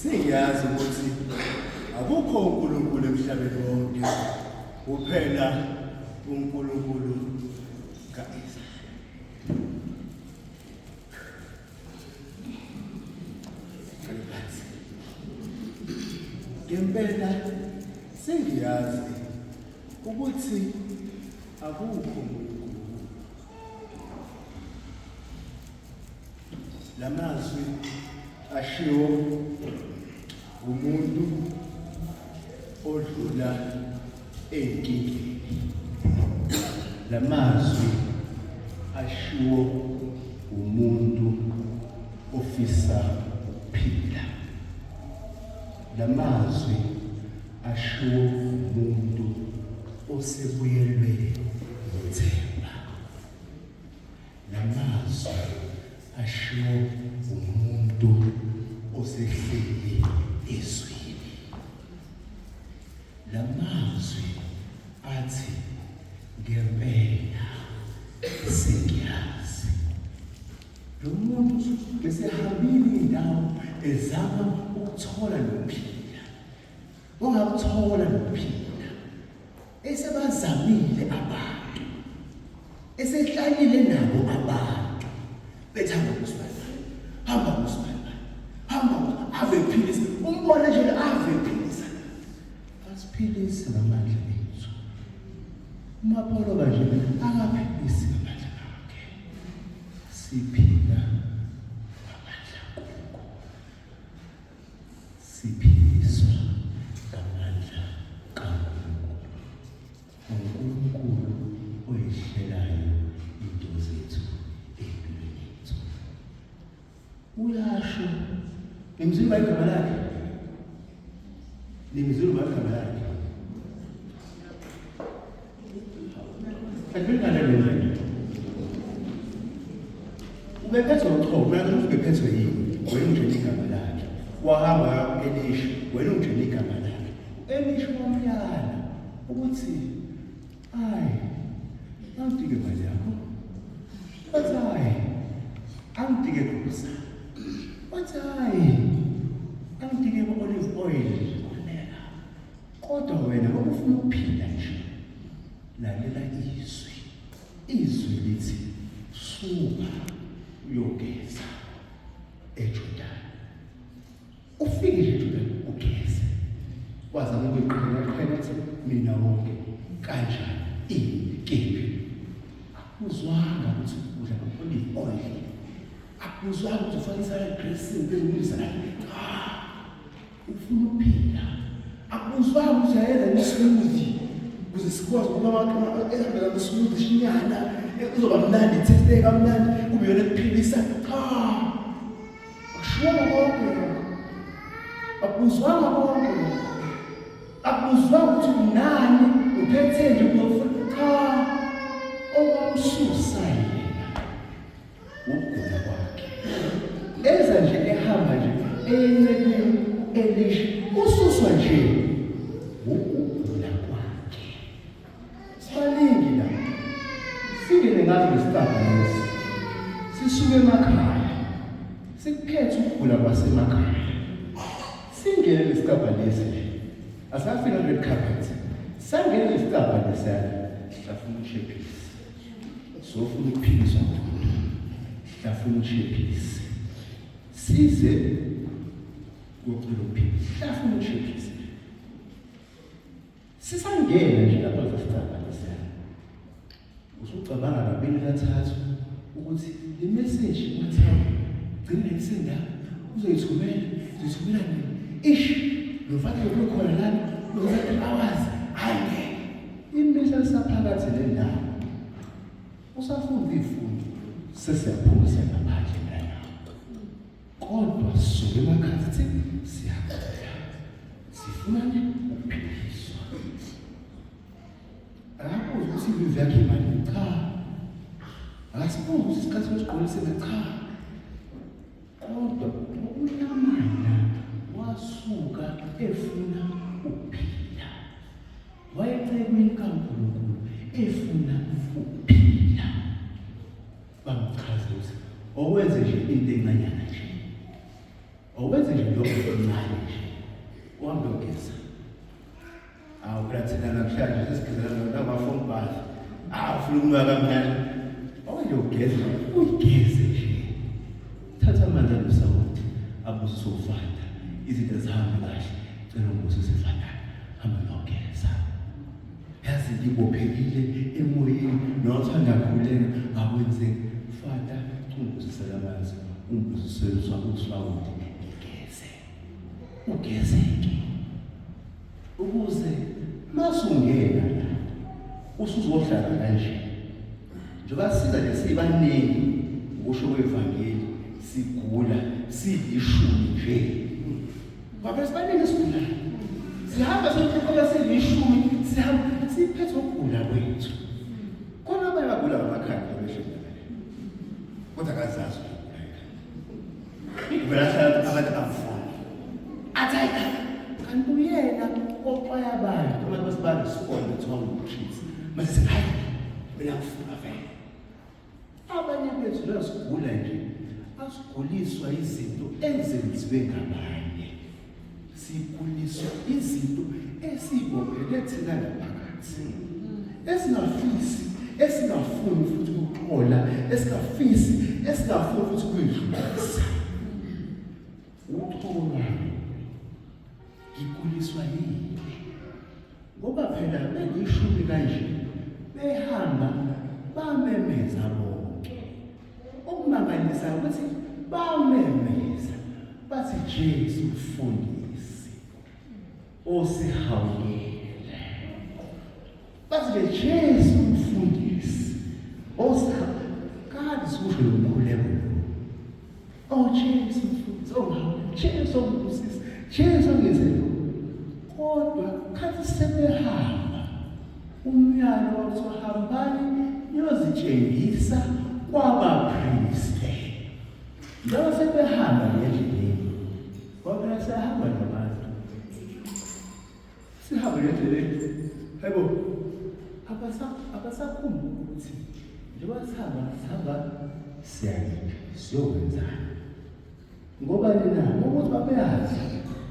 Sengiyazi ukuthi akukho uNkulunkulu emhlabeni wonke kuphela uNkulunkulu kaIsa. Ngempela sengiyazi ukuthi akukho uNkulunkulu. Lamazwi ashiwo umuntu odlula enkingeni. Lamazwi ashiwo umuntu ofisa ukuphila. Lamazwi ashiwo umuntu osebuyelwe ngothemba. Lamazwi ashiwo umuntu osehleli ezweni. Lamazwi athi ngempela sengiyazi. Lo muntu besehambile indawo ezama ukuthola nokuphila. Ongakuthola nokuphila. Esebazamile abantu. Esehlalile nabo abantu. Bethanda ukusifana. Hamba ukusifana. Hamba ave philisa. Umbona nje ave philisa. Asiphilise ngamandla ethu. Umapholo kanje akaphilisi ngamandla akhe. Siphila ngamandla akhe. Siphiliswa ngamandla kaNkulunkulu. uNkulunkulu oyihlelayo into zethu empilweni yethu. Uyasho imizimba igama lakhe. Nimizimba igama lakhe. Akubingana lento. Ubephethwe uqobo, manje ubephethwe yini? Wena unjeni igama lakhe. Wahamba Elisha, wena unjeni igama lakhe. Elisha wamyala ukuthi angidike imali yakho. Bathi angidike kusa. Bathi angidike olive oil kulela. Kodwa wena ufuna ukuphila nje. Lalela izwi. Izwi lithi suka uyogeza eJordan. Ufike eJordan ugeze. Wazama ukuqhela ethi mina wonke kanjani inkimbi. Akuzwanga ukuthi udla olive oil. Akuzwanga ukuthi ufake salad dressing bengumisa la. Ufuna ukuphila. Akuzwanga ukuthi ayela ismoothie. Kuze sikwazi ukubona ehamba ngamsmoothie shinyana uzoba mnandi taste kamnandi kube yona kuphilisa. Ashona konke. Akuzwanga konke. Akuzwanga ukuthi unani uphethe nje ukufuna okwamsusa yena ukugula kwakhe. Eza nje ehamba nje eyencedweni Elisha ususwa nje ukugula kwakhe. Sibaningi la. Singene ngazo isitaba lesi. Sisuke emakhaya. Sikuphethe ukugula kwasemakhaya. Singene lesitaba lesi nje. Asafika red carpet. Sangene lesitaba lesi safuna ukushephisa. Sofuna ukuphiliswa ngomuntu. Safuna ukushephisa. Size kucela ukuphilisa. Safuna ukushephisa. Sisangena nje lapha lesitaba lesi. Usucabanga kabili kathathu ukuthi le message WhatsApp gcina lisinda uzoyithumela nini lofake ukukhona lana uzofaka hours hayi imisa saphakathi lendawo usafunda ifundo sesiyaphuma ngaphandle lana kodwa sisuke emakhathi siyakhula sifuna ukuphiliswa. Akabuzi ukuthi ibizo yakhe imali cha. Akasibuzi ukuthi isikhathi sokuqolisa cha. Kodwa uNamana wasuka efuna ukuphila. Wayecebile kaNkulunkulu efuna ukuphila. Bamchaza ukuthi owenze nje into encanyana nje. Awubenze nje lokho okuncane nje. Uhambe uyogeza. Phela thina namhlanje sesigezela nabafoni bathi. Ufuna ukunuka kamnandi. Awuye ugeze, uyigeze nje. Thatha amanzi anosawoti, abuze usofanda. Izinto zihambe kahle. Cela ukuthi usifanda. Hamba uyogeza. Yazi ngibophekile emoyeni nothanda kakhulu akwenze fada ungibusisela amanzi ungibusisela usawoti ngigeze. Ugezeke. Ukuze masungena usuzohlala kanje njengoba siza nje sibaningi ukusho kwevangeli sigula silishumi nje ngoba sibaningi sigula sihamba sokukhona silishumi sihamba siphethe ukugula kwethu khona abanye bagula ngamakhanda besho kodwa akazazi ukugula abantu abafuna athayika kanti uyena oxwaya abantu abantu basibanda isikole kuthiwa nguThixo mase sithi hayi mina ngifuna vele abanye bethu lasigula nje asiguliswa izinto ezenziwe ngabanye siguliswa izinto esibophele thina ngaphakathi esingafuni futhi ukuxola esingafuni futhi ukuyidlulisa uthola ikuliswa yini ngoba phela belishumi kanje behamba bamemeza bonke okumangalisa ukuthi bamemeza bathi Jesu mfundisi osihawukele bathi Jesu mfundisi osihawukele sikusho lokhuleko Jesu mfundisi Jesu mfundisi Jesu ngizelo kodwa khathi sebehamba umyalo wakuhambani niyozitshengisa kwabapriest njengoba sebehamba ngendleleni ngoba sehamba nabantu sihamba ngendleleni hayibo abasakhumbula ukuthi njengoba sihamba siyokwenzani ngoba nina ukuthi babeyazi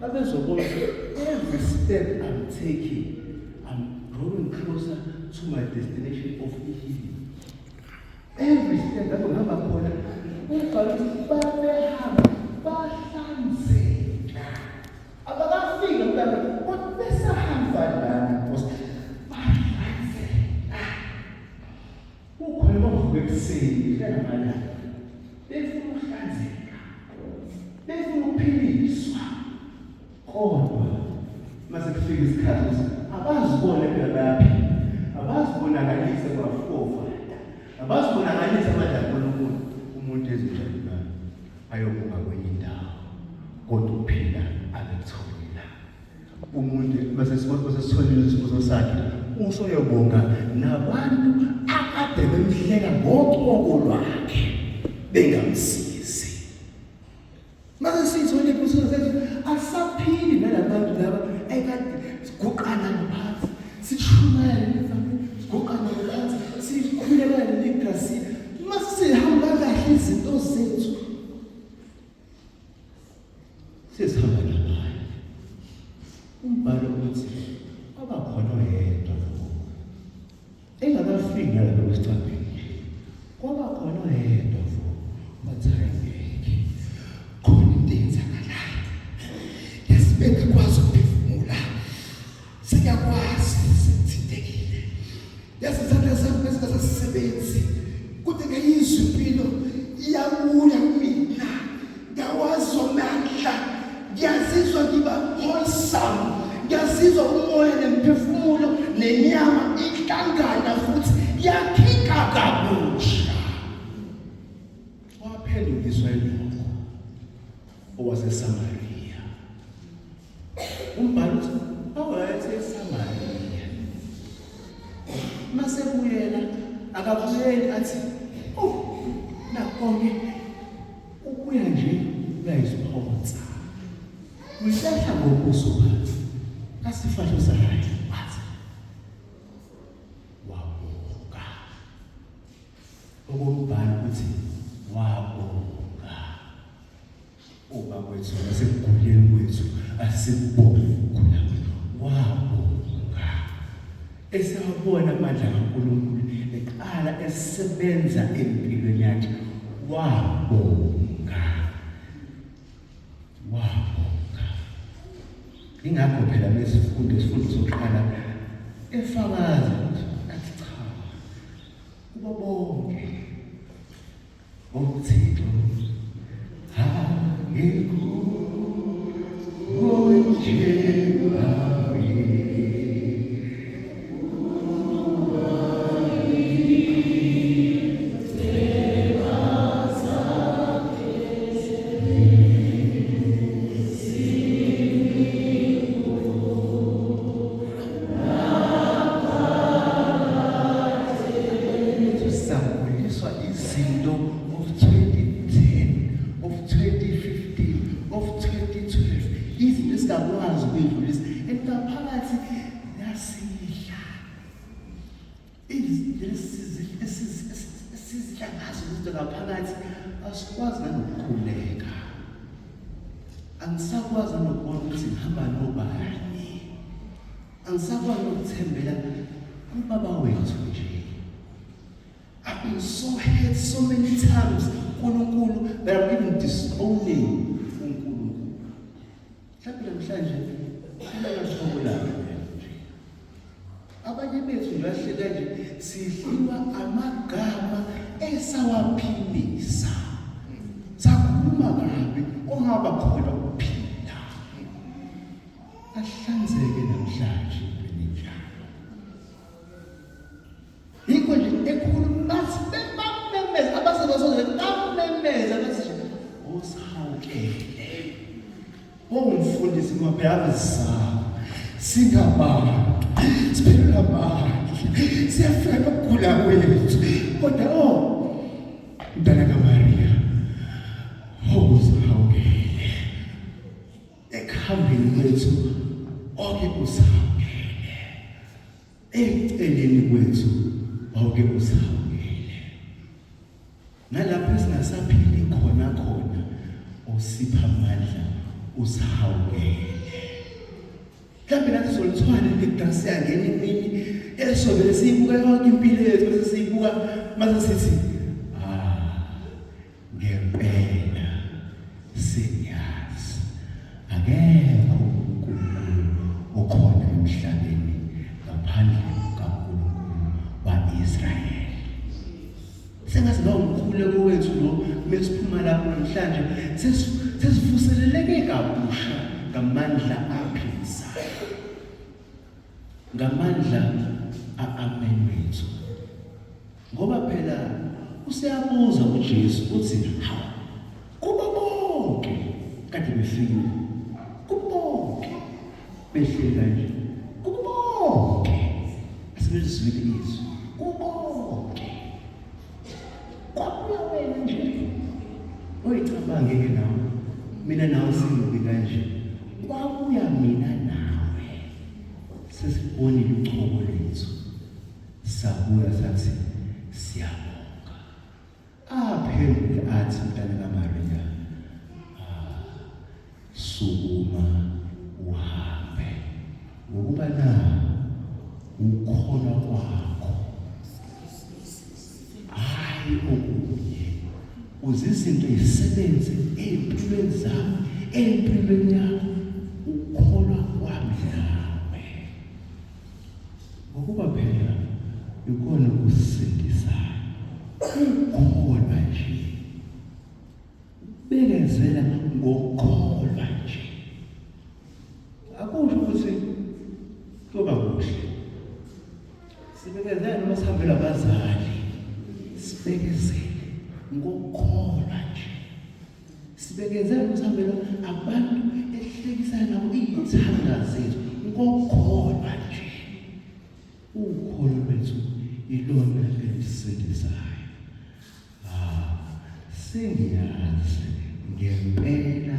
babezobona every step I'm taking I'm growing closer to my destination of healing. Every step that will have a corner, babehamba bahlanzeka abakafika mntana kodwa besahamba lana because bahlanzeka ukhona bavuka ekuseni hlala befuna ukuhlanzeka befuna ukuphiliswa kodwa mase kufika isikhathi abazibona phela abazibonakalise kwafofa abazibonakalise abadala umuntu ezinjalo ayobuka kwenye indawo kodwa uphila abethola umuntu mase sitholile isibuzo sakhe usoyobonga nabantu akade bemhleka ngoqoko lwakhe bengamsizi mase sithole ibuzo sethu asaphili nalabantu laba ekade siguqana ngaphansi sishumayela nefamily siguqana ngaphansi sikhulekana legacy mase sihamba kahle izinto zethu sesihamba nabanye umbhalo uthi abakhona oyedwa engakafiki lapho kwesithambile kwaba khona oyedwa bathayeke khona into eyenzakalayo yasibeka kwazi ukuphefumula siyakwazi sithindekile yasizatha zami ezingasasebenzi kude ngayizwa impilo iyabuya kumina ngawazi amandla ngiyazizwa ngiba wholesome ngiyazizwa umoya nemphefumulo nenyama ihlangana futhi yakhika kabusha waphendukiswa yilokho owaseSamaria umbhalo uthi owayeseSamaria mase kuyela akabuyeli athi nakonke ukuya nje uyayisiphonsa uyahla ngobuso bakhe kasifahlo sakhe wathi wabonga okombhalo uthi wabonga ubaba kwethu nasekuguleni kwethu asibonge ukugula wabonga esawubona amandla kaNkulunkulu eqala esebenza empilweni yakhe wabonga ingakho phela mesifundo sokuqala efakaza athi cha kubo bonke uThixo ngekho izinto of 2010, of 2015, of 2012, izinto esingakwazi ukuyidlulisa engaphakathi yasihla esizihlangazo izinto ngaphakathi asikwazi nanokukhuleka angisakwazi nokubona ukuthi ngihamba nobani angisakwazi nokuthembela kubaba wethu nje I've been so hurt so many times, uNkulunkulu, that I'm even disowning uNkulunkulu. Mhlawumbe namhlanje kuyathobela nje. Abanye bethu nje bahleka nje sidliwa amagama esawaphimisa. Sakhuluma kabi ongaba khona ukuphila. Ahlanzeke namhlanje benjalo. Yikho nje ekhuluma umfundisi ngapha zabo singabantu siphelele amandla siyafika ukugula kwethu kodwa mntana kaMaria uzahawukele ekuhambeni kwethu oke usahawukele eceleni kwethu oke usahawukele nalapho singasaphili khona usipha amandla usahawukele mhlawumbe nathi solithwala ledansi yangena imini esovele siyibuka yonke impilo yethu bese siyibuka mase sithi ngempela siyazi akekho uNkulunkulu okhona emhlabeni ngaphandle kaNkulunkulu wa-Israyeli sengathi lo umkhuleko wethu lo mesiphuma lapho namhlanje sesivuseleleke kabusha ngamandla aphilayo ngamandla amen wethu ngoba phela usiyabuza uJesu uthi kuba bonke kade befile kuba bonke behleka nje kuba bonke asilizwile izwi kuba bonke kwabuya wena nje oyicabange-ke nawe mina nawe singobi kanje kwabuya mina nawe sesibonile uchubo lwethu sabuya sathi siyabonga aphendule athi mntana kaMaria sukuma uhambe ngokuba na ukhona kwakho hayi okunye uze izinto zisebenze empilweni zami empilweni yakho ukholwa kwami nawe ngokuba phela ikona ukusindisayo ukholwa nje bekezela ngokholwa nje akusho ukuthi kuba kuhle sibekezela noma sihambela abazali sibekezele ngokholwa nje sibekezela usihambela abantu ehlekisana nabo iy'thanda zethu ngokholwa nje ukholo lwethu ilona elisindisayo sengiyazi ngempela